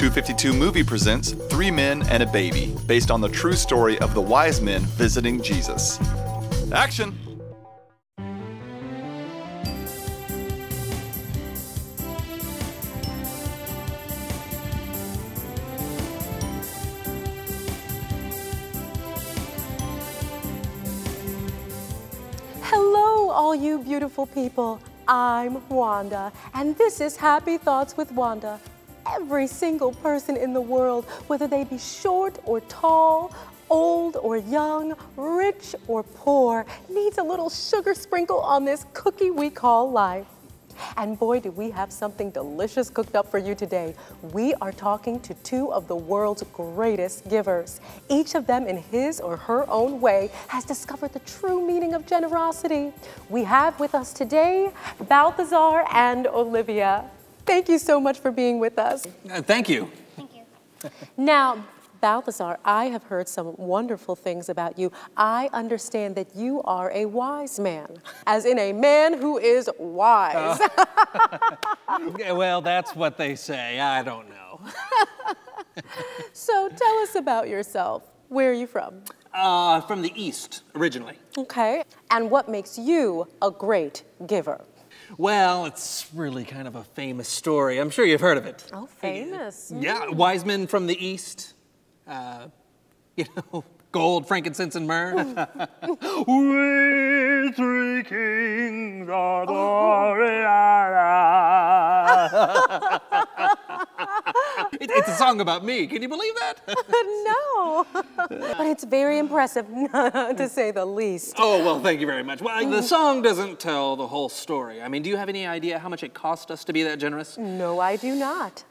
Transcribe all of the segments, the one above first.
252Movie presents Three Men and a Baby, based on the true story of the wise men visiting Jesus. Action! Hello, all you beautiful people. I'm Wanda, and this is Happy Thoughts with Wanda. Every single person in the world, whether they be short or tall, old or young, rich or poor, needs a little sugar sprinkle on this cookie we call life. And boy, do we have something delicious cooked up for you today. We are talking to two of the world's greatest givers. Each of them, in his or her own way, has discovered the true meaning of generosity. We have with us today Balthazar and Olivia. Thank you so much for being with us. Thank you. Thank you. Now, Balthazar, I have heard some wonderful things about you. I understand that you are a wise man, as in a man who is wise. Well, that's what they say. I don't know. So tell us about yourself. Where are you from? From the East, originally. Okay. And what makes you a great giver? Well, it's really kind of a famous story. I'm sure you've heard of it. Oh, famous. Yeah, wise men from the East. You know, gold, frankincense, and myrrh. We three kings are It's a song about me. Can you believe that? No, but it's very impressive, to say the least. Oh, well, thank you very much. Well, the song doesn't tell the whole story. I mean, do you have any idea how much it cost us to be that generous? No, I do not.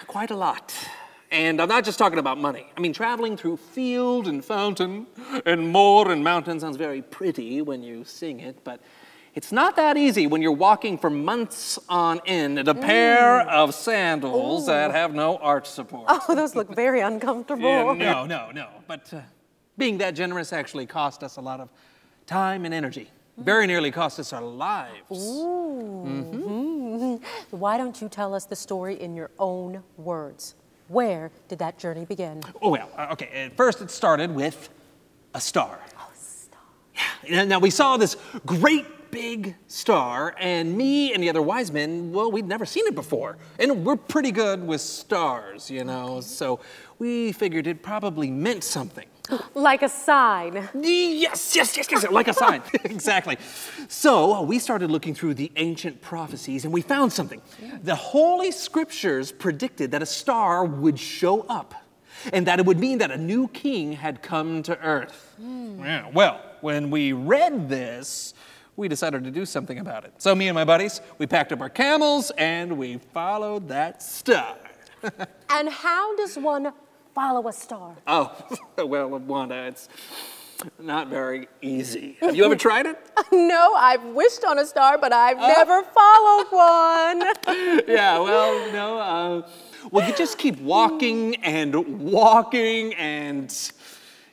Quite a lot. And I'm not just talking about money. I mean, traveling through field and fountain and moor and mountain sounds very pretty when you sing it, but it's not that easy when you're walking for months on end in a pair of sandals that have no arch support. Oh, those look very uncomfortable. Yeah, no. But being that generous actually cost us a lot of time and energy. Very nearly cost us our lives. Ooh. Why don't you tell us the story in your own words? Where did that journey begin? Oh, well, okay. At first it started with a star. Oh, star. Yeah. Now we saw this great big star, and me and the other wise men, well, we'd never seen it before. And we're pretty good with stars, you know, so we figured it probably meant something. Like a sign. Yes, like a sign. Exactly. So we started looking through the ancient prophecies and we found something. The Holy Scriptures predicted that a star would show up and that it would mean that a new king had come to earth. Yeah, well, when we read this, we decided to do something about it. So me and my buddies, we packed up our camels and we followed that star. And how does one follow a star? Oh, well, Wanda, it's not very easy. Have you ever tried it? No, I've wished on a star, but I've never followed one. Yeah, well, no, well, you just keep walking and walking and,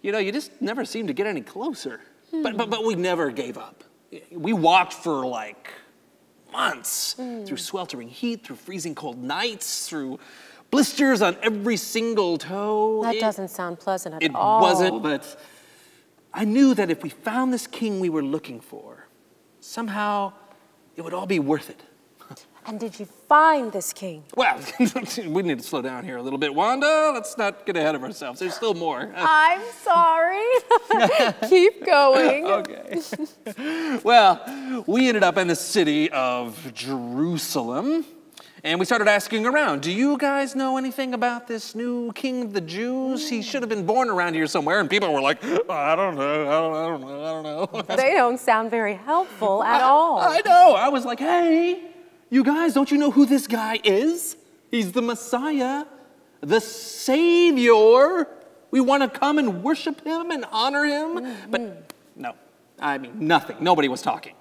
you know, you just never seem to get any closer. But we never gave up. We walked for like months through sweltering heat, through freezing cold nights, through blisters on every single toe. That doesn't sound pleasant at all. It wasn't, but I knew that if we found this king we were looking for, somehow it would all be worth it. And did you find this king? Well, we need to slow down here a little bit, Wanda. Let's not get ahead of ourselves. There's still more. I'm sorry. Keep going. Okay. Well, we ended up in the city of Jerusalem. And we started asking around, do you guys know anything about this new king of the Jews? He should have been born around here somewhere. And people were like, I don't know. They don't sound very helpful at all. I know. I was like, hey, you guys, don't you know who this guy is? He's the Messiah, the Savior. We want to come and worship him and honor him. But no, I mean, nothing. Nobody was talking.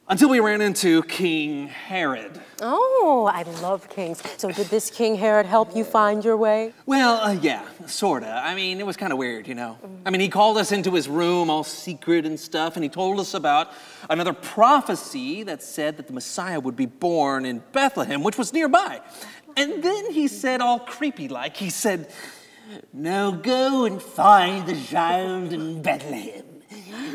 Until we ran into King Herod. Oh, I love kings. So did this King Herod help you find your way? Well, yeah, sorta. I mean, it was kind of weird, you know. I mean, he called us into his room all secret and stuff, and he told us about another prophecy that said that the Messiah would be born in Bethlehem, which was nearby. And then he said, all creepy-like, he said, "Now go and find the child in Bethlehem,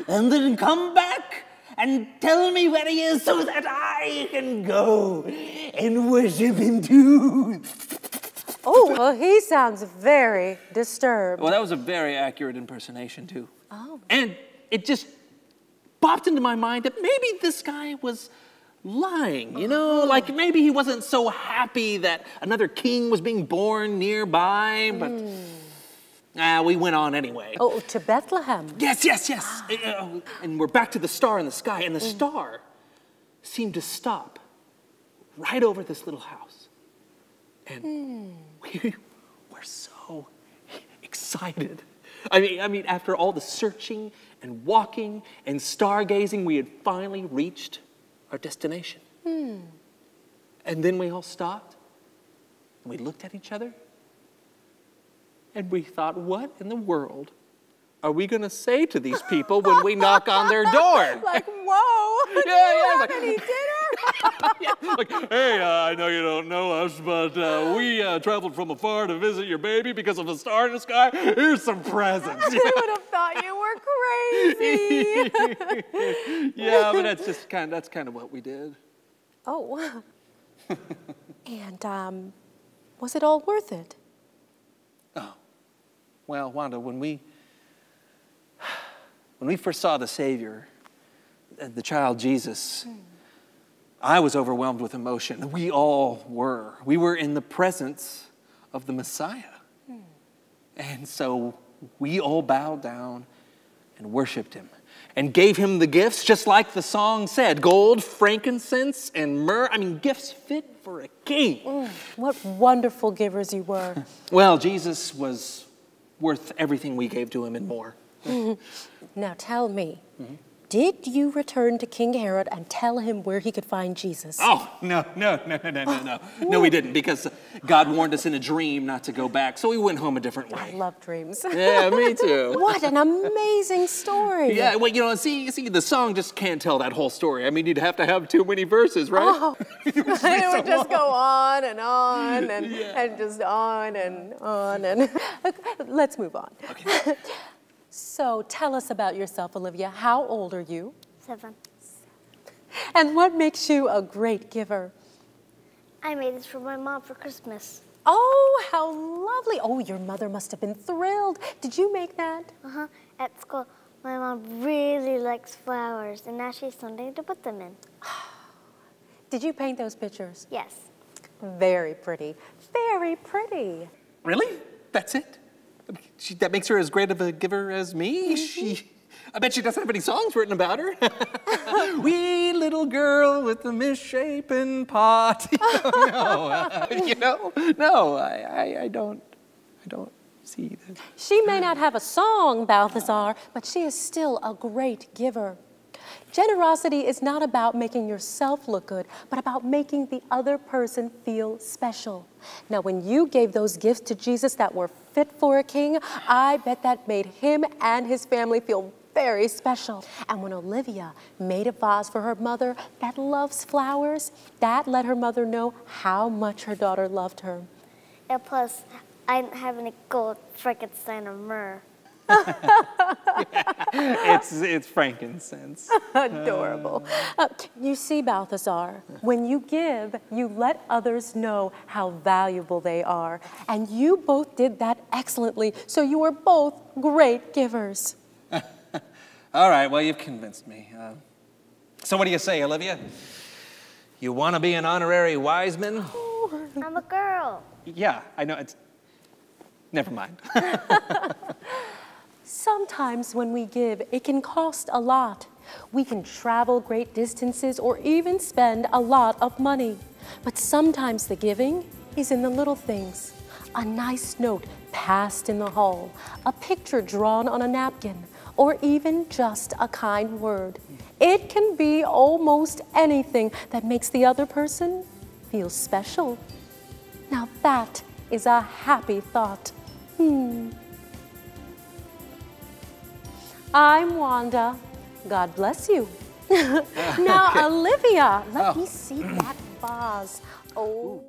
and then come back and tell me where he is so that I can go and worship him too." Oh, well, he sounds very disturbed. Well, that was a very accurate impersonation, too. Oh. And it just popped into my mind that maybe this guy was lying, you know? Like maybe he wasn't so happy that another king was being born nearby, but we went on anyway. Oh, to Bethlehem. Yes. And we're back to the star in the sky, and the star seemed to stop right over this little house. And we were so excited. I mean, after all the searching and walking and stargazing, we had finally reached our destination. And then we all stopped, and we looked at each other, and we thought, what in the world are we going to say to these people when we knock on their door? Like, whoa, do you have any dinner? Yeah, like, hey, I know you don't know us, but we traveled from afar to visit your baby because of a star in the sky. Here's some presents. I would have thought you were crazy. Yeah, but that's kind of what we did. Oh, and was it all worth it? Oh, well, Wanda, when we first saw the Savior, the child Jesus, I was overwhelmed with emotion. We all were. We were in the presence of the Messiah. And so we all bowed down and worshiped him and gave him the gifts, just like the song said, gold, frankincense, and myrrh. I mean, gifts fit for a king. What wonderful givers you were. Well, Jesus was worth everything we gave to him and more. Now tell me, did you return to King Herod and tell him where he could find Jesus? Oh, no. No, we didn't, because God warned us in a dream not to go back, so we went home a different way. I love dreams. Yeah, me too. What an amazing story. Yeah, well, you know, see, the song just can't tell that whole story. I mean, you'd have to have too many verses, right? Oh, it would just go on and on and just on and on. And let's move on. Okay. So tell us about yourself, Olivia. How old are you? 7. And what makes you a great giver? I made this for my mom for Christmas. Oh, how lovely. Oh, your mother must have been thrilled. Did you make that? At school, my mom really likes flowers, and now she has something to put them in. Did you paint those pictures? Yes. Very pretty. Very pretty. Really? That's it? That makes her as great of a giver as me? I bet she doesn't have any songs written about her. Wee little girl with the misshapen pot. No, I don't see that. She may not have a song, Balthazar, but she is still a great giver. Generosity is not about making yourself look good, but about making the other person feel special. Now, when you gave those gifts to Jesus that were fit for a king, I bet that made him and his family feel very special. And when Olivia made a vase for her mother that loves flowers, that let her mother know how much her daughter loved her. And plus, I didn't have any gold, frankincense, or myrrh. It's frankincense. Adorable. You see, Balthazar, when you give, you let others know how valuable they are. And you both did that excellently, so you are both great givers. All right, well, you've convinced me. So what do you say, Olivia? You want to be an honorary wiseman? I'm a girl. Yeah, I know. Never mind. Sometimes when we give, it can cost a lot. We can travel great distances or even spend a lot of money. But sometimes the giving is in the little things. A nice note passed in the hall, a picture drawn on a napkin, or even just a kind word. It can be almost anything that makes the other person feel special. Now that is a happy thought. I'm Wanda. God bless you. Now, Olivia, let me see that vase. Oh.